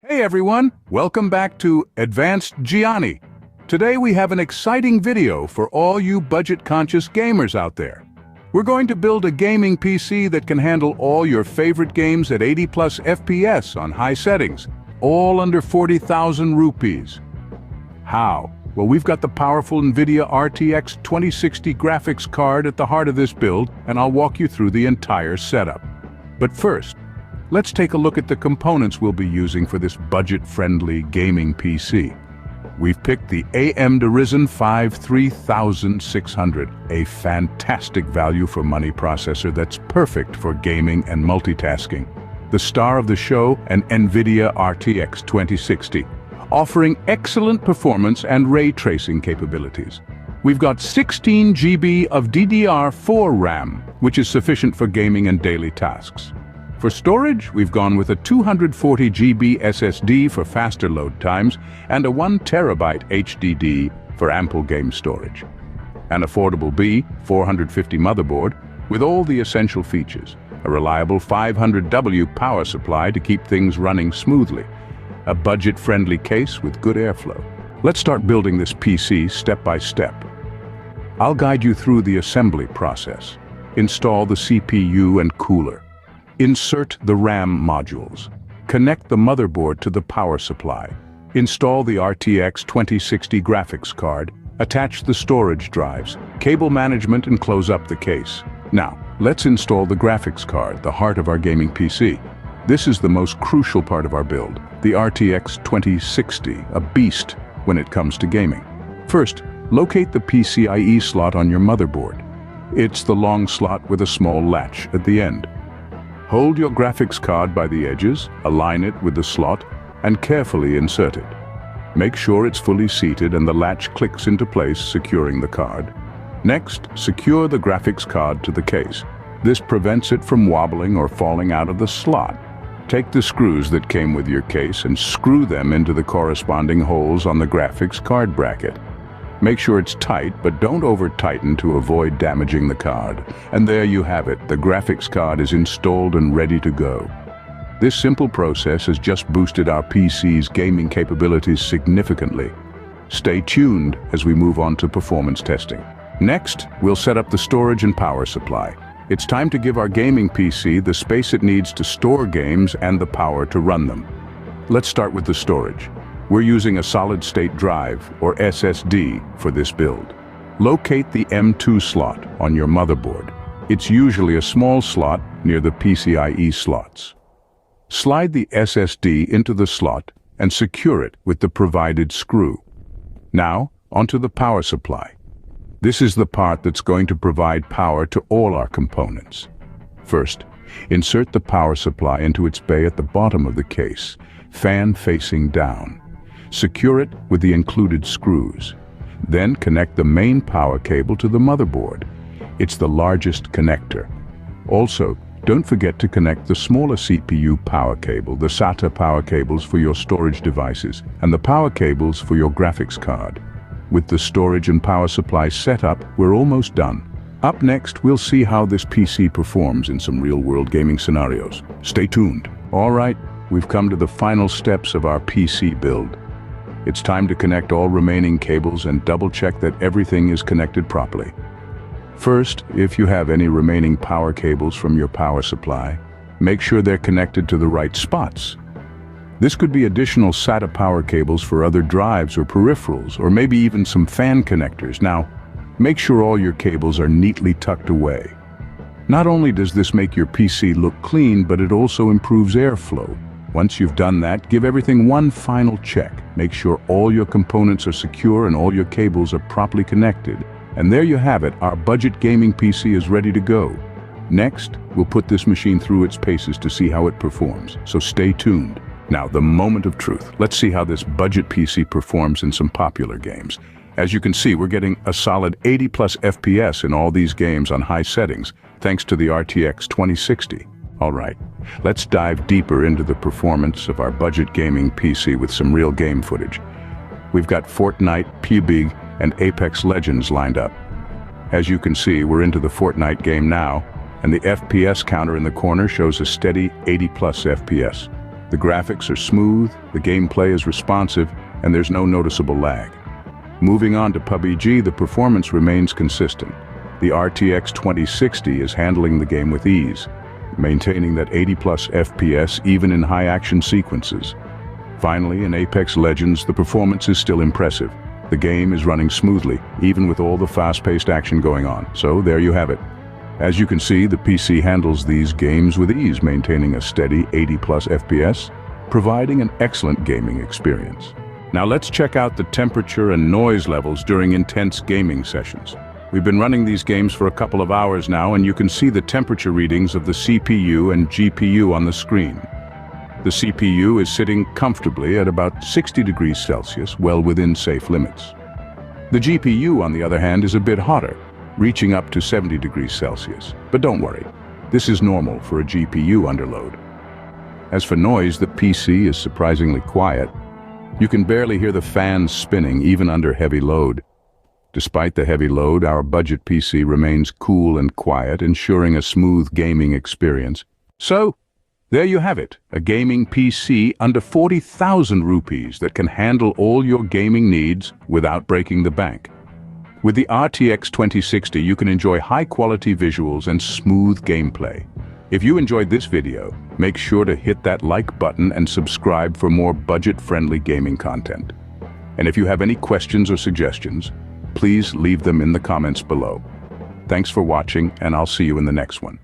Hey everyone, welcome back to Advanced Gianni. Today we have an exciting video for all you budget-conscious gamers out there. We're going to build a gaming PC that can handle all your favorite games at 80+ FPS on high settings, all under 40,000 rupees. How? Well, we've got the powerful NVIDIA RTX 2060 graphics card at the heart of this build, and I'll walk you through the entire setup. But first, let's take a look at the components we'll be using for this budget-friendly gaming PC. We've picked the AMD RYZEN 5 3600, a fantastic value for money processor that's perfect for gaming and multitasking. The star of the show, an NVIDIA RTX 2060, offering excellent performance and ray tracing capabilities. We've got 16 GB of DDR4 RAM, which is sufficient for gaming and daily tasks. For storage, we've gone with a 240 GB SSD for faster load times and a 1 TB HDD for ample game storage. An affordable B450 motherboard with all the essential features. A reliable 500W power supply to keep things running smoothly. A budget-friendly case with good airflow. Let's start building this PC step by step. I'll guide you through the assembly process. Install the CPU and cooler. Insert the RAM modules. Connect the motherboard to the power supply. Install the RTX 2060 graphics card. Attach the storage drives, cable management, and close up the case. Now, let's install the graphics card, the heart of our gaming PC. This is the most crucial part of our build, the RTX 2060, a beast when it comes to gaming. First, locate the PCIe slot on your motherboard. It's the long slot with a small latch at the end. Hold your graphics card by the edges, align it with the slot, and carefully insert it. Make sure it's fully seated and the latch clicks into place, securing the card. Next, secure the graphics card to the case. This prevents it from wobbling or falling out of the slot. Take the screws that came with your case and screw them into the corresponding holes on the graphics card bracket. Make sure it's tight, but don't over-tighten to avoid damaging the card. And there you have it, the graphics card is installed and ready to go. This simple process has just boosted our PC's gaming capabilities significantly. Stay tuned as we move on to performance testing. Next, we'll set up the storage and power supply. It's time to give our gaming PC the space it needs to store games and the power to run them. Let's start with the storage. We're using a solid-state drive, or SSD, for this build. Locate the M2 slot on your motherboard. It's usually a small slot near the PCIe slots. Slide the SSD into the slot and secure it with the provided screw. Now, onto the power supply. This is the part that's going to provide power to all our components. First, insert the power supply into its bay at the bottom of the case, fan facing down. Secure it with the included screws. Then connect the main power cable to the motherboard. It's the largest connector. Also, don't forget to connect the smaller CPU power cable, the SATA power cables for your storage devices, and the power cables for your graphics card. With the storage and power supply set up, we're almost done. Up next, we'll see how this PC performs in some real-world gaming scenarios. Stay tuned. All right, we've come to the final steps of our PC build. It's time to connect all remaining cables and double-check that everything is connected properly. First, if you have any remaining power cables from your power supply, make sure they're connected to the right spots. This could be additional SATA power cables for other drives or peripherals, or maybe even some fan connectors. Now, make sure all your cables are neatly tucked away. Not only does this make your PC look clean, but it also improves airflow. Once you've done that, give everything one final check. Make sure all your components are secure and all your cables are properly connected. And there you have it, our budget gaming PC is ready to go. Next, we'll put this machine through its paces to see how it performs, so stay tuned. Now, the moment of truth. Let's see how this budget PC performs in some popular games. As you can see, we're getting a solid 80+ FPS in all these games on high settings, thanks to the RTX 2060. All right, let's dive deeper into the performance of our budget gaming PC with some real game footage. We've got Fortnite, PUBG, and Apex Legends lined up. As you can see, we're into the Fortnite game now, and the FPS counter in the corner shows a steady 80+ FPS. The graphics are smooth, the gameplay is responsive, and there's no noticeable lag. Moving on to PUBG, the performance remains consistent. The RTX 2060 is handling the game with ease, maintaining that 80+ FPS even in high-action sequences. Finally, in Apex Legends, the performance is still impressive. The game is running smoothly, even with all the fast-paced action going on. So there you have it. As you can see, the PC handles these games with ease, maintaining a steady 80+ FPS, providing an excellent gaming experience. Now let's check out the temperature and noise levels during intense gaming sessions. We've been running these games for a couple of hours now, and you can see the temperature readings of the CPU and GPU on the screen. The CPU is sitting comfortably at about 60 degrees Celsius, well within safe limits. The GPU, on the other hand, is a bit hotter, reaching up to 70 degrees Celsius. But don't worry, this is normal for a GPU underload. As for noise, the PC is surprisingly quiet. You can barely hear the fans spinning, even under heavy load. Despite the heavy load, our budget PC remains cool and quiet, ensuring a smooth gaming experience. So, there you have it, a gaming PC under 40,000 rupees that can handle all your gaming needs without breaking the bank. With the RTX 2060, you can enjoy high-quality visuals and smooth gameplay. If you enjoyed this video, make sure to hit that like button and subscribe for more budget-friendly gaming content. And if you have any questions or suggestions, please leave them in the comments below. Thanks for watching, and I'll see you in the next one.